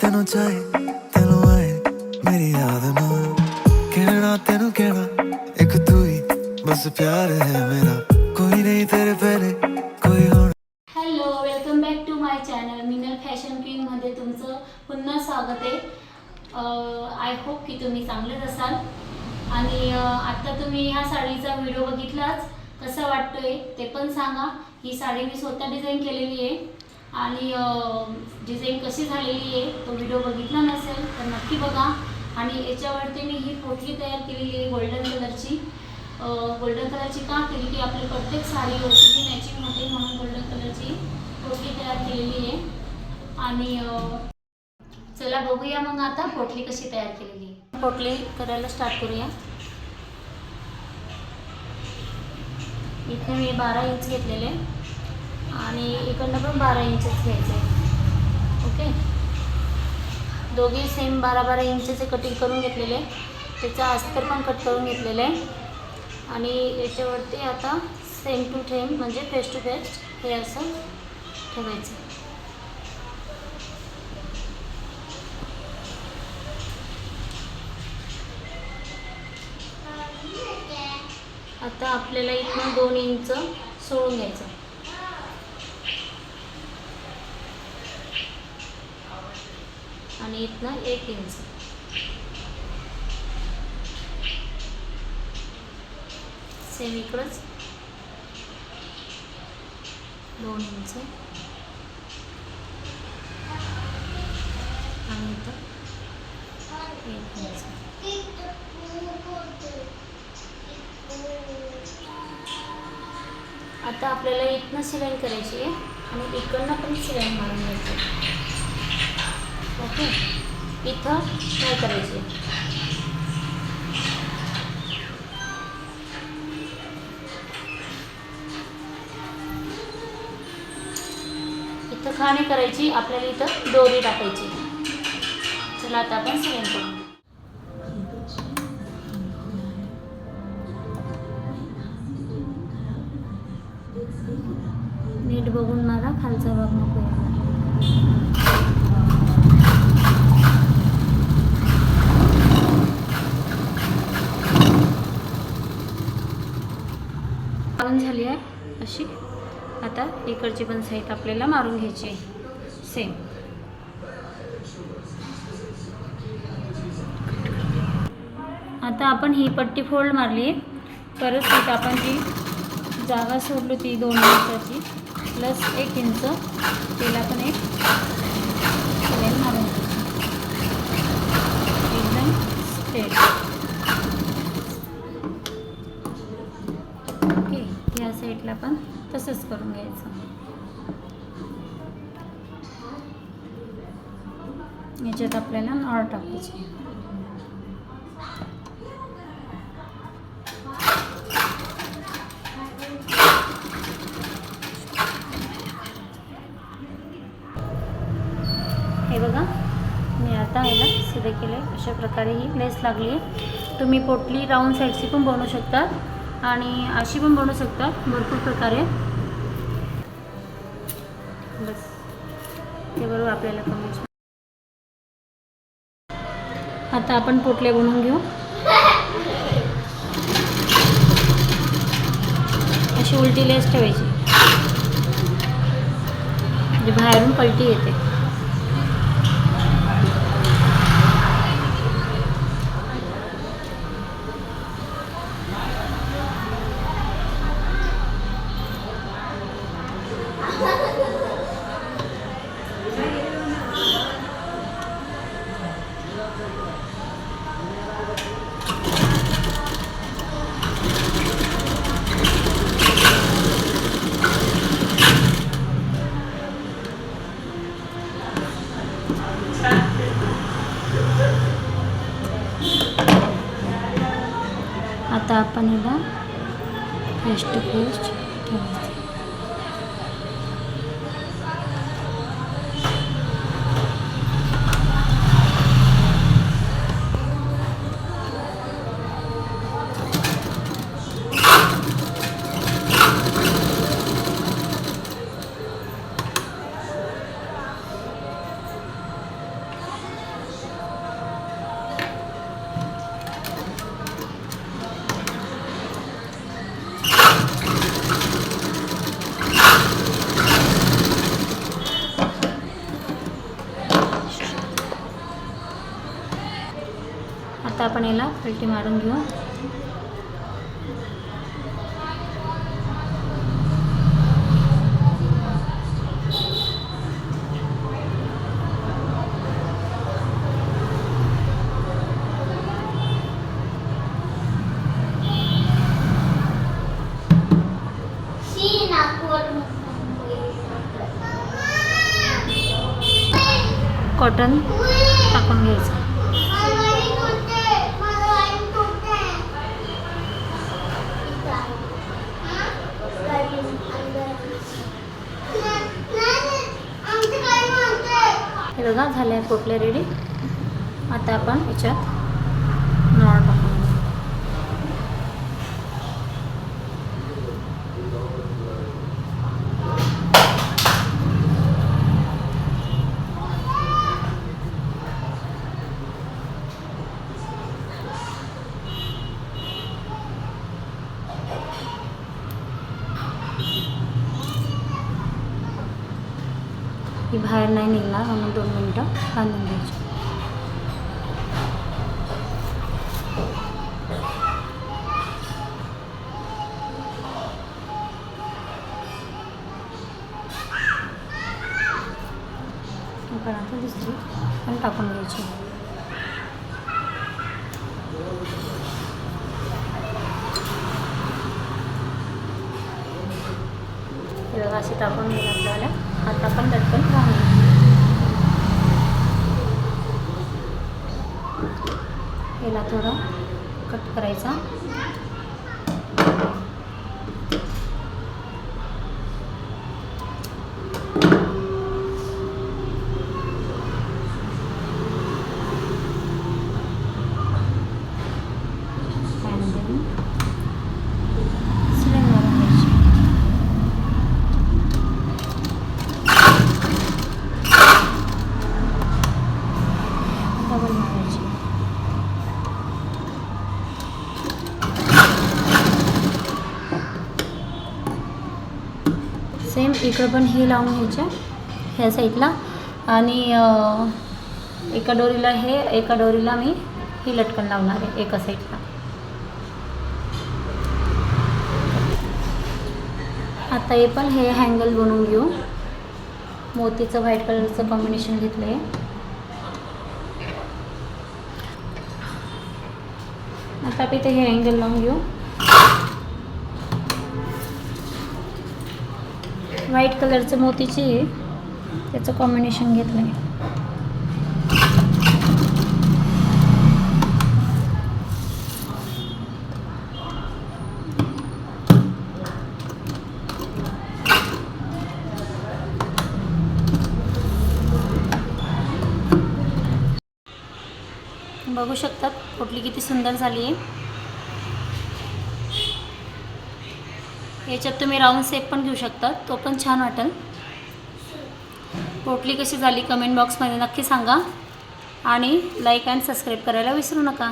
तेनू चाहे तेनू आए मेरी याद ना कहना तेनू कहना एक तू ही बस प्यार है मेरा कोई नहीं तेरे पहले कोई और। Hello, welcome back to my channel Minal fashion queen मध्ये तुमचं पुन्हा स्वागत आहे। आय होप की तुम्ही चांगलेच असाल आणि आता तुम्ही ह्या साडीचा व्हिडिओ बघितलाच, कसा वाटतोय ते पण सांगा। ही साडी मी स्वतः डिझाइन केलेली आहे आणि डिझाइन कशी झालेली आहे तो व्हिडिओ बघितला नसेल तर नक्की बघा। आणि याच्यावरती मी ही पोटली तयार केलेली आहे गोल्डन कलरची। गोल्डन कलरची का केली की आपली प्रत्येक साडी ओटीची मॅचिंग होते म्हणून गोल्डन कलरची पोटली तयार केलेली आहे। आणि चला बघूया मग आता पोटली कशी तयार केलेली आहे। पोटली करायला स्टार्ट करूया। इथे मी 12 इंच घेतलेले आणि इकडनं पण 12 इंचच घ्यायचे। ओके, दोघे सेम 12-12 इंचचे कटिंग करून घेतलेले, त्याचा अस्तर पण कट करून घेतलेले आणि याच्यावरती आता सेम टू सेम म्हणजे फेस टू फेस हे असं ठेवायचं। आता आपल्याला इथनं 2 इंच सोडून घ्यायचं आणि इथनं 1 इंच सेम इकडंच 2 इंच आणि इथं 1 इंच। आता आपल्याला इथनं शिलाई करायची आहे आणि इकडनं पण शिलाई मारून घ्यायची। ओके, इथं काय करायचे, इथं खाणी करायची, आपल्याला इथं दोरी टाकायची। चला आता आपण शिलाई करू। नीट बघून मारा, खालचा भाग नको यायला। मारून झाली आहे अशी। आता इकडची पण साईड आपल्याला मारून घ्यायची आहे सेम। आता आपण ही पट्टी फोल्ड मारली आहे, परत इथं आपण जी जागा सोडली ती 2 इंचाची प्लस 1 इंच त्याला पण एक शिलाई मारून घ्यायची एकदम स्ट्रेट। ओके, या साईडला पण तसंच करून घ्यायचं। याच्यात आपल्याला नॉट टाकायची। हे बघा, मी आता याला सिधे केले, अशा प्रकारे ही लेस लागली आहे। तुम्ही पोटली राऊंड साईडची पण बनवू शकता आणि अशी पण बनवू शकता, भरपूर प्रकारे। बस ते बरोबर आपल्याला कमी। आता आपण पोटल्या बनवून घेऊ। अशी उलटी लेस ठेवायची, म्हणजे बाहेरून पलटी येते। आता आपण याला फेस टू फेस ठेवायचं। आता आपण याला पलटी मारून घेऊ. कॉटन टाकून घ्यायचं. हे बघा झाले आहे पोटले रेडी. आता आपण याच्यात नॉट टाकून घेऊ. ही बाहेर नाही निघणार म्हणून 2 मिनटं बांधून घ्यायची. आपण आता दुसरी पण टाकून घ्यायची. हे बघा अशी टाकून घ्यायला आपल्याला. आता आपण लटकन लावून याला थोडं कट करायचा. सेम इकडं पण हे लावून घ्यायच्या ह्या साईडला. आणि एका दोरीला हे, एका दोरीला मी ही लटकन लावणार आहे एका साईडला. आता हे पण हे हँगल बनवून घेऊ. मोतीचं व्हाईट कलरचं कॉम्बिनेशन घेतलं आहे. आता आपण इथे हे हँगल लावून घेऊ. व्हाईट कलरचं मोतीची त्याचं कॉम्बिनेशन घेतलं आहे. बघू शकतात पोटली किती सुंदर झाली आहे. याच्यात तुम्ही राऊंड शेप पण घेऊ शकता, तो पण छान वाटेल. पोटली कशी झाली कमेंट बॉक्समध्ये नक्की सांगा आणि लाईक अँड सबस्क्राईब करायला विसरू नका.